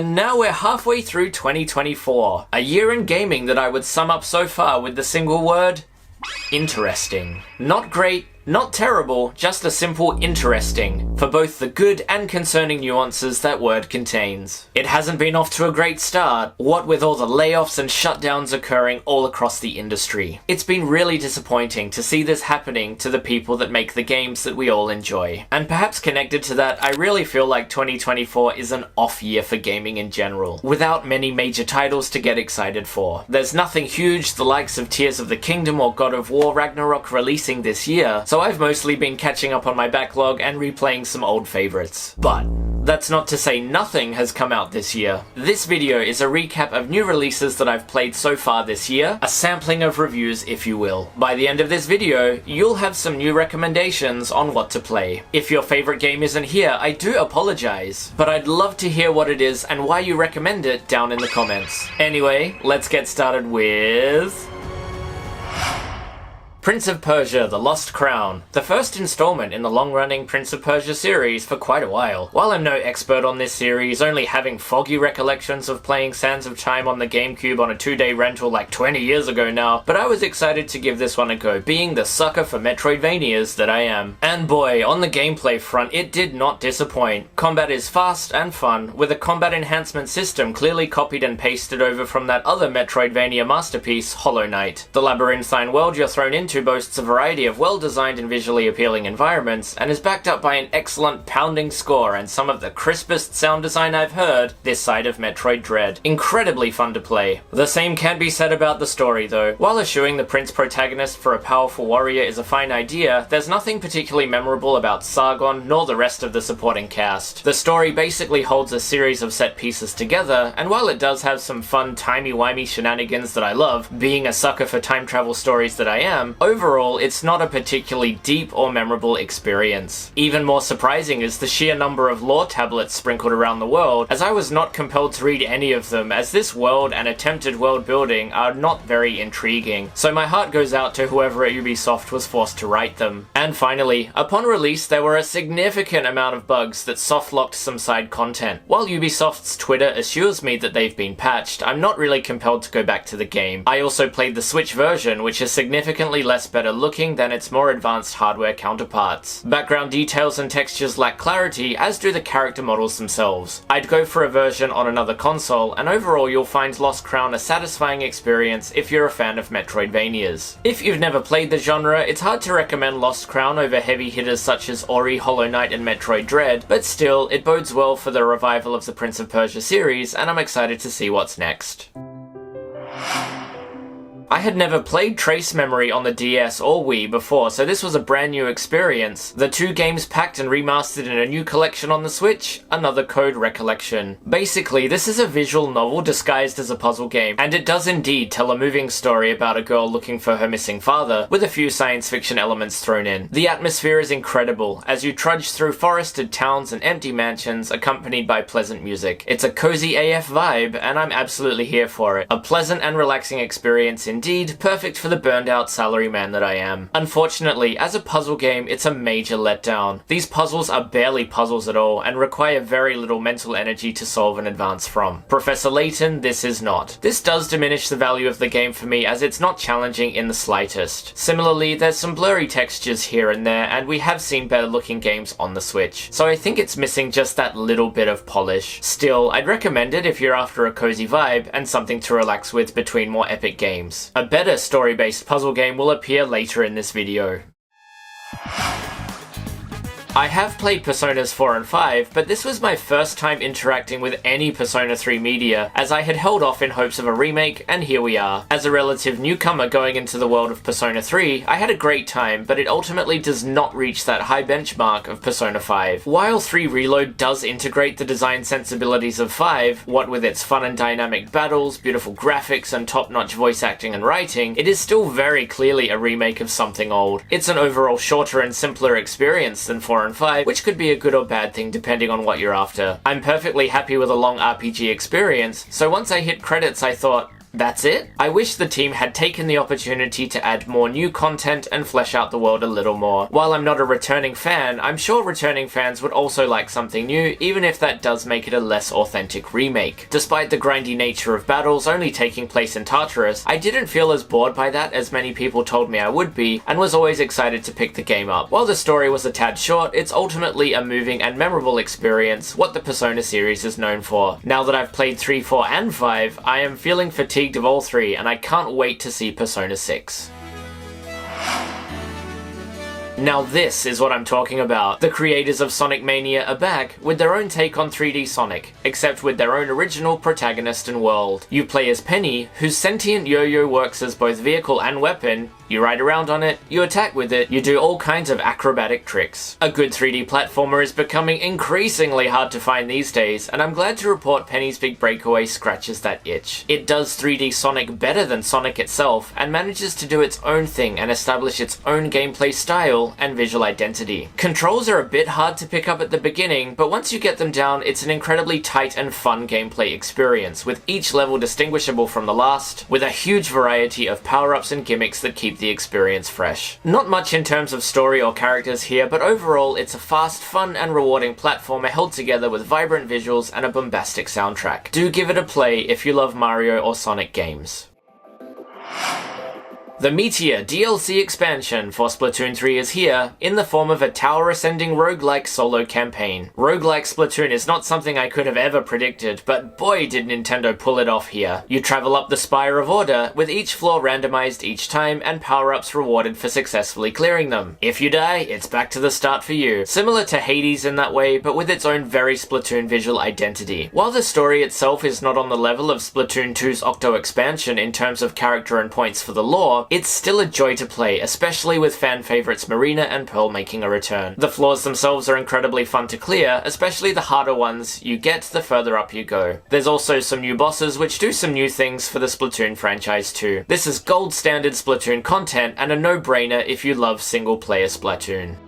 And now we're halfway through 2024, a year in gaming that I would sum up so far with the single word, interesting. Not great, not terrible, just a simple interesting, for both the good and concerning nuances that word contains. It hasn't been off to a great start, what with all the layoffs and shutdowns occurring all across the industry. It's been really disappointing to see this happening to the people that make the games that we all enjoy. And perhaps connected to that, I really feel like 2024 is an off year for gaming in general, without many major titles to get excited for. There's nothing huge the likes of Tears of the Kingdom or God of War Ragnarok releasing this year, so I've mostly been catching up on my backlog and replaying some old favorites. But that's not to say nothing has come out this year. This video is a recap of new releases that I've played so far this year, a sampling of reviews if you will. By the end of this video, you'll have some new recommendations on what to play. If your favorite game isn't here, I do apologize, but I'd love to hear what it is and why you recommend it down in the comments. Anyway, let's get started with Prince of Persia: The Lost Crown, the first installment in the long-running Prince of Persia series for quite a while. While I'm no expert on this series, only having foggy recollections of playing Sands of Time on the GameCube on a 2-day rental like 20 years ago now, but I was excited to give this one a go, being the sucker for Metroidvanias that I am. And boy, on the gameplay front, it did not disappoint. Combat is fast and fun, with a combat enhancement system clearly copied and pasted over from that other Metroidvania masterpiece, Hollow Knight. The labyrinthine world you're thrown into boasts a variety of well-designed and visually appealing environments, and is backed up by an excellent pounding score and some of the crispest sound design I've heard this side of Metroid Dread. Incredibly fun to play. The same can't be said about the story though. While eschewing the prince protagonist for a powerful warrior is a fine idea, there's nothing particularly memorable about Sargon nor the rest of the supporting cast. The story basically holds a series of set pieces together, and while it does have some fun timey-wimey shenanigans that I love, being a sucker for time travel stories that I am, overall, it's not a particularly deep or memorable experience. Even more surprising is the sheer number of lore tablets sprinkled around the world, as I was not compelled to read any of them, as this world and attempted world building are not very intriguing, so my heart goes out to whoever at Ubisoft was forced to write them. And finally, upon release there were a significant amount of bugs that soft-locked some side content. While Ubisoft's Twitter assures me that they've been patched, I'm not really compelled to go back to the game. I also played the Switch version, which is significantly less better looking than its more advanced hardware counterparts. Background details and textures lack clarity, as do the character models themselves. I'd go for a version on another console, and overall you'll find Lost Crown a satisfying experience if you're a fan of Metroidvanias. If you've never played the genre, it's hard to recommend Lost Crown over heavy hitters such as Ori, Hollow Knight and Metroid Dread, but still, it bodes well for the revival of the Prince of Persia series, and I'm excited to see what's next. I had never played Trace Memory on the DS or Wii before, so this was a brand new experience. The two games packed and remastered in a new collection on the Switch, another code Recollection. Basically, this is a visual novel disguised as a puzzle game, and it does indeed tell a moving story about a girl looking for her missing father, with a few science fiction elements thrown in. The atmosphere is incredible, as you trudge through forested towns and empty mansions accompanied by pleasant music. It's a cozy AF vibe, and I'm absolutely here for it. A pleasant and relaxing experience indeed, perfect for the burned out salaryman that I am. Unfortunately, as a puzzle game, it's a major letdown. These puzzles are barely puzzles at all, and require very little mental energy to solve and advance from. Professor Layton, this is not. This does diminish the value of the game for me, as it's not challenging in the slightest. Similarly, there's some blurry textures here and there, and we have seen better looking games on the Switch, so I think it's missing just that little bit of polish. Still, I'd recommend it if you're after a cozy vibe and something to relax with between more epic games. A better story-based puzzle game will appear later in this video. I have played Personas 4 and 5, but this was my first time interacting with any Persona 3 media, as I had held off in hopes of a remake, and here we are. As a relative newcomer going into the world of Persona 3, I had a great time, but it ultimately does not reach that high benchmark of Persona 5. While 3 Reload does integrate the design sensibilities of 5, what with its fun and dynamic battles, beautiful graphics, and top-notch voice acting and writing, it is still very clearly a remake of something old. It's an overall shorter and simpler experience than 4 and 5, which could be a good or bad thing depending on what you're after. I'm perfectly happy with a long RPG experience, so once I hit credits I thought, That's it? I wish the team had taken the opportunity to add more new content and flesh out the world a little more. While I'm not a returning fan, I'm sure returning fans would also like something new, even if that does make it a less authentic remake. Despite the grindy nature of battles only taking place in Tartarus, I didn't feel as bored by that as many people told me I would be, and was always excited to pick the game up. While the story was a tad short, it's ultimately a moving and memorable experience, what the Persona series is known for. Now that I've played 3, 4, and 5, I am feeling fatigued of all 3, and I can't wait to see Persona 6. Now this is what I'm talking about. The creators of Sonic Mania are back with their own take on 3D Sonic, except with their own original protagonist and world. You play as Penny, whose sentient yo-yo works as both vehicle and weapon. You ride around on it, you attack with it, you do all kinds of acrobatic tricks. A good 3D platformer is becoming increasingly hard to find these days, and I'm glad to report Penny's Big Breakaway scratches that itch. It does 3D Sonic better than Sonic itself, and manages to do its own thing and establish its own gameplay style and visual identity. Controls are a bit hard to pick up at the beginning, but once you get them down, it's an incredibly tight and fun gameplay experience, with each level distinguishable from the last, with a huge variety of power-ups and gimmicks that keep the experience fresh. Not much in terms of story or characters here, but overall it's a fast, fun, and rewarding platformer held together with vibrant visuals and a bombastic soundtrack. Do give it a play if you love Mario or Sonic games. The Meteor DLC expansion for Splatoon 3 is here, in the form of a tower-ascending roguelike solo campaign. Roguelike Splatoon is not something I could have ever predicted, but boy did Nintendo pull it off here. You travel up the Spire of Order, with each floor randomized each time and power-ups rewarded for successfully clearing them. If you die, it's back to the start for you. Similar to Hades in that way, but with its own very Splatoon visual identity. While the story itself is not on the level of Splatoon 2's Octo expansion in terms of character and points for the lore, it's still a joy to play, especially with fan favorites Marina and Pearl making a return. The floors themselves are incredibly fun to clear, especially the harder ones you get the further up you go. There's also some new bosses which do some new things for the Splatoon franchise too. This is gold standard Splatoon content and a no-brainer if you love single-player Splatoon.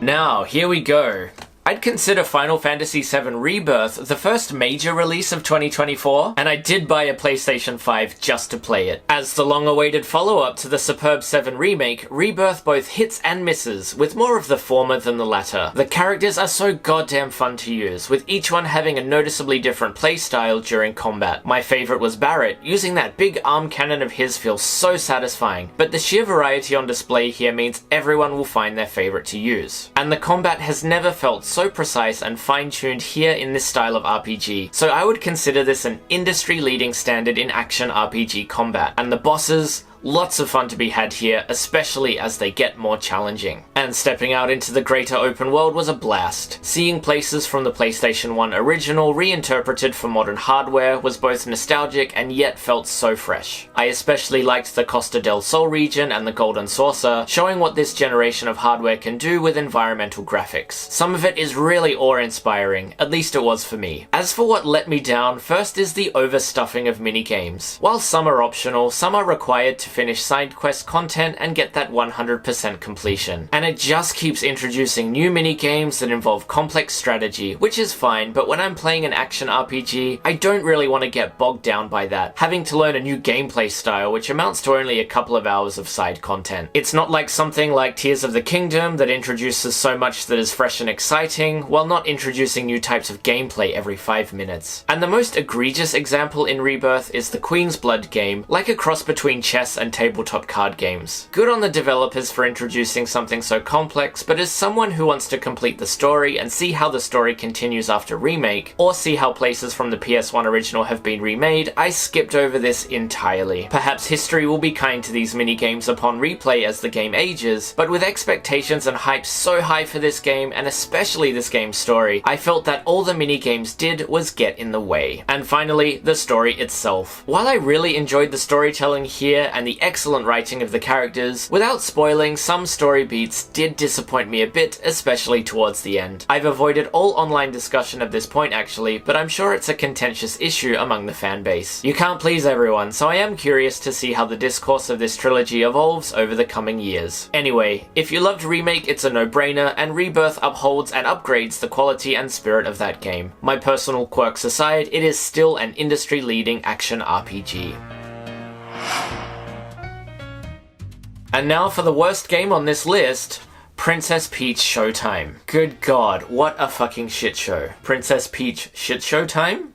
Now, here we go. I'd consider Final Fantasy VII Rebirth the first major release of 2024, and I did buy a PlayStation 5 just to play it. As the long-awaited follow-up to the superb 7 remake, Rebirth both hits and misses, with more of the former than the latter. The characters are so goddamn fun to use, with each one having a noticeably different playstyle during combat. My favourite was Barret. Using that big arm cannon of his feels so satisfying, but the sheer variety on display here means everyone will find their favourite to use. And the combat has never felt so precise and fine-tuned here in this style of RPG, so I would consider this an industry-leading standard in action RPG combat. And the bosses, lots of fun to be had here, especially as they get more challenging. And stepping out into the greater open world was a blast. Seeing places from the PlayStation 1 original reinterpreted for modern hardware was both nostalgic and yet felt so fresh. I especially liked the Costa del Sol region and the Golden Saucer, showing what this generation of hardware can do with environmental graphics. Some of it is really awe-inspiring, at least it was for me. As for what let me down, first is the overstuffing of minigames. While some are optional, some are required to finish side quest content and get that 100% completion. And it just keeps introducing new mini-games that involve complex strategy, which is fine, but when I'm playing an action RPG, I don't really want to get bogged down by that, having to learn a new gameplay style which amounts to only a couple of hours of side content. It's not like something like Tears of the Kingdom that introduces so much that is fresh and exciting, while not introducing new types of gameplay every 5 minutes. And the most egregious example in Rebirth is the Queen's Blood game, like a cross between chess and tabletop card games. Good on the developers for introducing something so complex, but as someone who wants to complete the story and see how the story continues after remake, or see how places from the PS1 original have been remade, I skipped over this entirely. Perhaps history will be kind to these minigames upon replay as the game ages, but with expectations and hype so high for this game, and especially this game's story, I felt that all the minigames did was get in the way. And finally, the story itself. While I really enjoyed the storytelling here and the the excellent writing of the characters. Without spoiling, some story beats did disappoint me a bit, especially towards the end. I've avoided all online discussion at this point actually, but I'm sure it's a contentious issue among the fanbase. You can't please everyone, so I am curious to see how the discourse of this trilogy evolves over the coming years. Anyway, if you loved Remake, it's a no-brainer, and Rebirth upholds and upgrades the quality and spirit of that game. My personal quirks aside, it is still an industry-leading action RPG. And now for the worst game on this list, Princess Peach Showtime. Good god, what a fucking shit show. Princess Peach shit Showtime?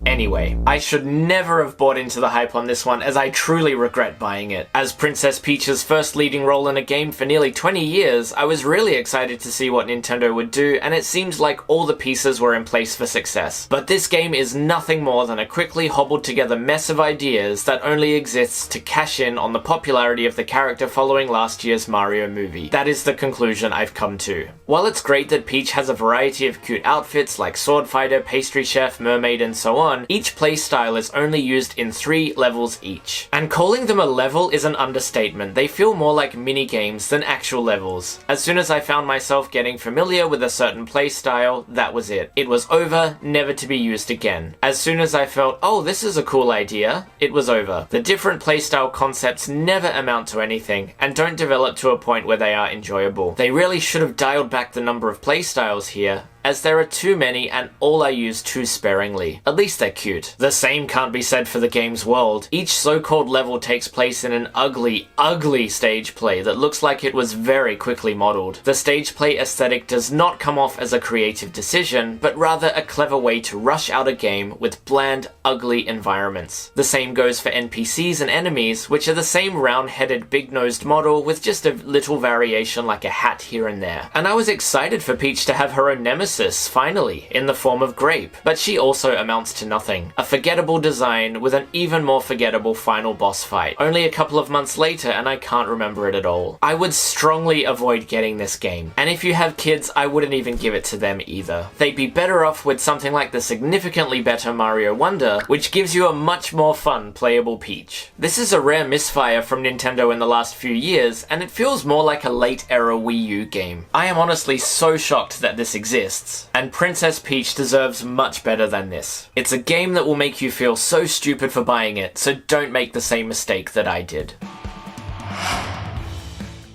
Anyway, I should never have bought into the hype on this one, as I truly regret buying it. As Princess Peach's first leading role in a game for nearly 20 years, I was really excited to see what Nintendo would do, and it seemed like all the pieces were in place for success. But this game is nothing more than a quickly hobbled together mess of ideas that only exists to cash in on the popularity of the character following last year's Mario movie. That is the conclusion I've come to. While it's great that Peach has a variety of cute outfits like sword fighter, pastry chef, mermaid, and so on, each playstyle is only used in 3 levels each. And calling them a level is an understatement. They feel more like mini-games than actual levels. As soon as I found myself getting familiar with a certain playstyle, that was it. It was over, never to be used again. As soon as I felt, oh, this is a cool idea, it was over. The different playstyle concepts never amount to anything, and don't develop to a point where they are enjoyable. They really should have dialed back the number of playstyles here, as there are too many and all are used too sparingly. At least they're cute. The same can't be said for the game's world. Each so-called level takes place in an ugly, ugly stage play that looks like it was very quickly modeled. The stage play aesthetic does not come off as a creative decision, but rather a clever way to rush out a game with bland, ugly environments. The same goes for NPCs and enemies, which are the same round-headed, big-nosed model with just a little variation like a hat here and there. And I was excited for Peach to have her own nemesis finally, in the form of Grape, but she also amounts to nothing. A forgettable design with an even more forgettable final boss fight. Only a couple of months later and I can't remember it at all. I would strongly avoid getting this game, and if you have kids, I wouldn't even give it to them either. They'd be better off with something like the significantly better Mario Wonder, which gives you a much more fun playable Peach. This is a rare misfire from Nintendo in the last few years, and it feels more like a late-era Wii U game. I am honestly so shocked that this exists. And Princess Peach deserves much better than this. It's a game that will make you feel so stupid for buying it, so don't make the same mistake that I did.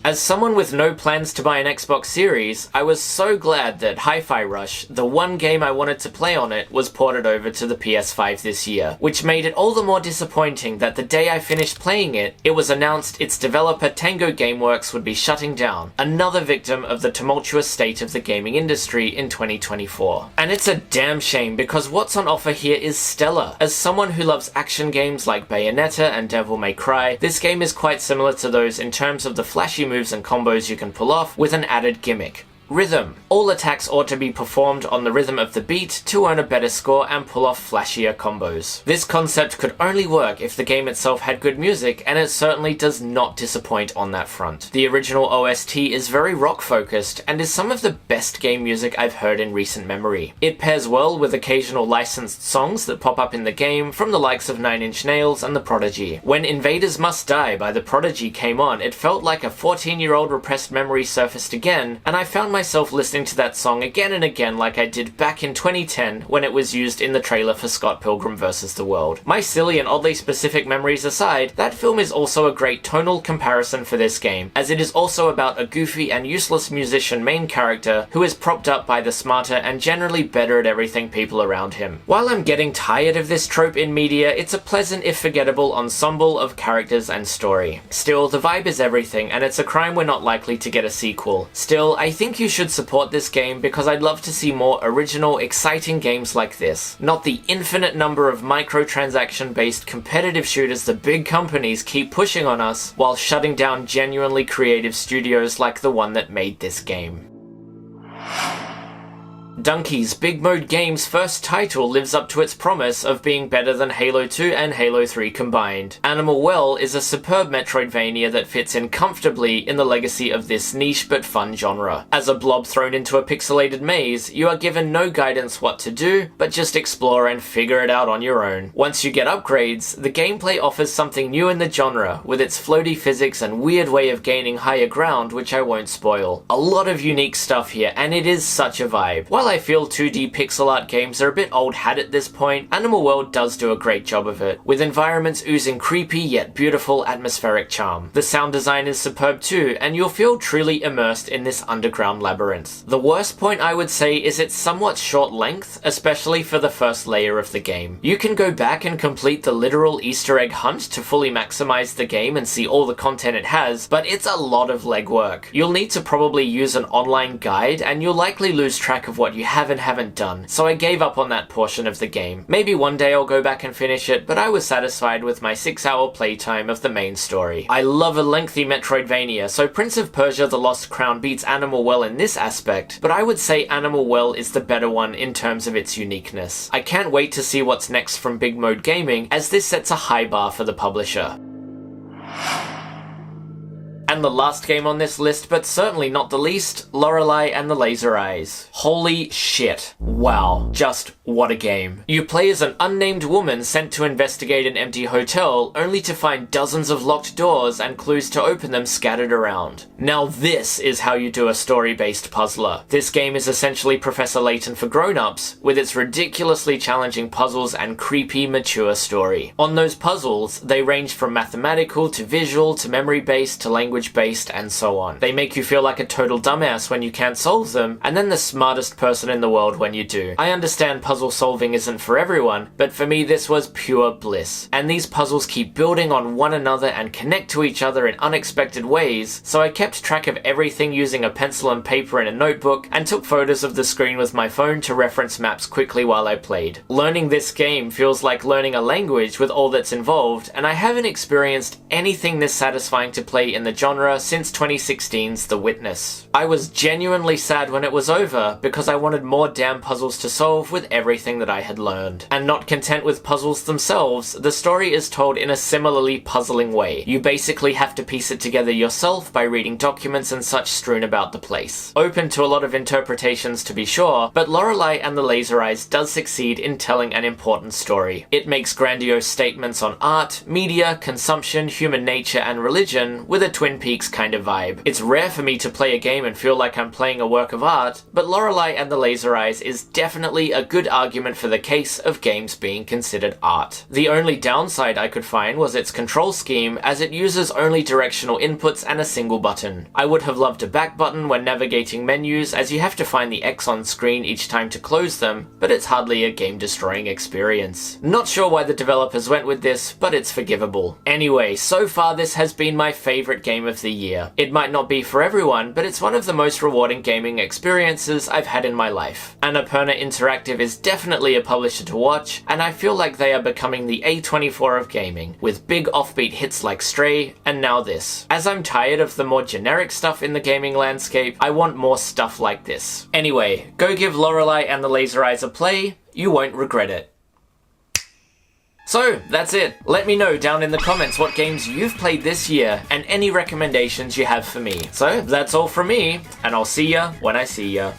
As someone with no plans to buy an Xbox Series, I was so glad that Hi-Fi Rush, the one game I wanted to play on it, was ported over to the PS5 this year, which made it all the more disappointing that the day I finished playing it, it was announced its developer Tango Gameworks would be shutting down, another victim of the tumultuous state of the gaming industry in 2024. And it's a damn shame because what's on offer here is stellar. As someone who loves action games like Bayonetta and Devil May Cry, this game is quite similar to those in terms of the flashy moves and combos you can pull off, with an added gimmick. Rhythm. All attacks ought to be performed on the rhythm of the beat to earn a better score and pull off flashier combos. This concept could only work if the game itself had good music, and it certainly does not disappoint on that front. The original OST is very rock-focused, and is some of the best game music I've heard in recent memory. It pairs well with occasional licensed songs that pop up in the game from the likes of Nine Inch Nails and The Prodigy. When Invaders Must Die by The Prodigy came on, it felt like a 14-year-old repressed memory surfaced again, and I found myself listening to that song again and again like I did back in 2010 when it was used in the trailer for Scott Pilgrim vs. the World. My silly and oddly specific memories aside, that film is also a great tonal comparison for this game, as it is also about a goofy and useless musician main character who is propped up by the smarter and generally better at everything people around him. While I'm getting tired of this trope in media, it's a pleasant if forgettable ensemble of characters and story. Still, the vibe is everything, and it's a crime we're not likely to get a sequel. Still, I think you should support this game because I'd love to see more original, exciting games like this. Not the infinite number of microtransaction-based competitive shooters the big companies keep pushing on us while shutting down genuinely creative studios like the one that made this game. Dunkey's Big Mode Games' first title lives up to its promise of being better than Halo 2 and Halo 3 combined. Animal Well is a superb Metroidvania that fits in comfortably in the legacy of this niche but fun genre. As a blob thrown into a pixelated maze, you are given no guidance what to do, but just explore and figure it out on your own. Once you get upgrades, the gameplay offers something new in the genre, with its floaty physics and weird way of gaining higher ground, which I won't spoil. A lot of unique stuff here, and it is such a vibe. While I feel 2D pixel art games are a bit old hat at this point, Animal World does do a great job of it, with environments oozing creepy yet beautiful atmospheric charm. The sound design is superb too, and you'll feel truly immersed in this underground labyrinth. The worst point I would say is its somewhat short length, especially for the first layer of the game. You can go back and complete the literal Easter egg hunt to fully maximize the game and see all the content it has, but it's a lot of legwork. You'll need to probably use an online guide, and you'll likely lose track of what you have and haven't done, so I gave up on that portion of the game. Maybe one day I'll go back and finish it, but I was satisfied with my 6-hour playtime of the main story. I love a lengthy Metroidvania, so Prince of Persia: The Lost Crown beats Animal Well in this aspect, but I would say Animal Well is the better one in terms of its uniqueness. I can't wait to see what's next from Big Mode Gaming, as this sets a high bar for the publisher. And the last game on this list, but certainly not the least, Lorelei and the Laser Eyes. Holy shit. Wow. Just what a game. You play as an unnamed woman sent to investigate an empty hotel, only to find dozens of locked doors and clues to open them scattered around. Now this is how you do a story-based puzzler. This game is essentially Professor Layton for grown-ups, with its ridiculously challenging puzzles and creepy, mature story. On those puzzles, they range from mathematical to visual to memory-based to language-based and so on. They make you feel like a total dumbass when you can't solve them, and then the smartest person in the world when you do. I understand puzzle solving isn't for everyone, but for me this was pure bliss. And these puzzles keep building on one another and connect to each other in unexpected ways, so I kept track of everything using a pencil and paper in a notebook, and took photos of the screen with my phone to reference maps quickly while I played. Learning this game feels like learning a language with all that's involved, and I haven't experienced anything this satisfying to play in the genre since 2016's The Witness. I was genuinely sad when it was over, because I wanted more damn puzzles to solve with everything that I had learned. And not content with puzzles themselves, the story is told in a similarly puzzling way. You basically have to piece it together yourself by reading documents and such strewn about the place. Open to a lot of interpretations to be sure, but Lorelei and the Laser Eyes does succeed in telling an important story. It makes grandiose statements on art, media, consumption, human nature, and religion with a Twin Peaks kind of vibe. It's rare for me to play a game and feel like I'm playing a work of art, but Lorelei and the Laser Eyes is definitely a good argument for the case of games being considered art. The only downside I could find was its control scheme, as it uses only directional inputs and a single button. I would have loved a back button when navigating menus, as you have to find the X on screen each time to close them, but it's hardly a game-destroying experience. Not sure why the developers went with this, but it's forgivable. Anyway, so far this has been my favourite game of the year. It might not be for everyone, but it's one of the most rewarding gaming experiences I've had in my life. Annapurna Interactive is definitely a publisher to watch, and I feel like they are becoming the A24 of gaming, with big offbeat hits like Stray, and now this. As I'm tired of the more generic stuff in the gaming landscape, I want more stuff like this. Anyway, go give Lorelei and the Laser Eyes a play, you won't regret it. So, that's it. Let me know down in the comments what games you've played this year, and any recommendations you have for me. So, that's all from me, and I'll see ya when I see ya.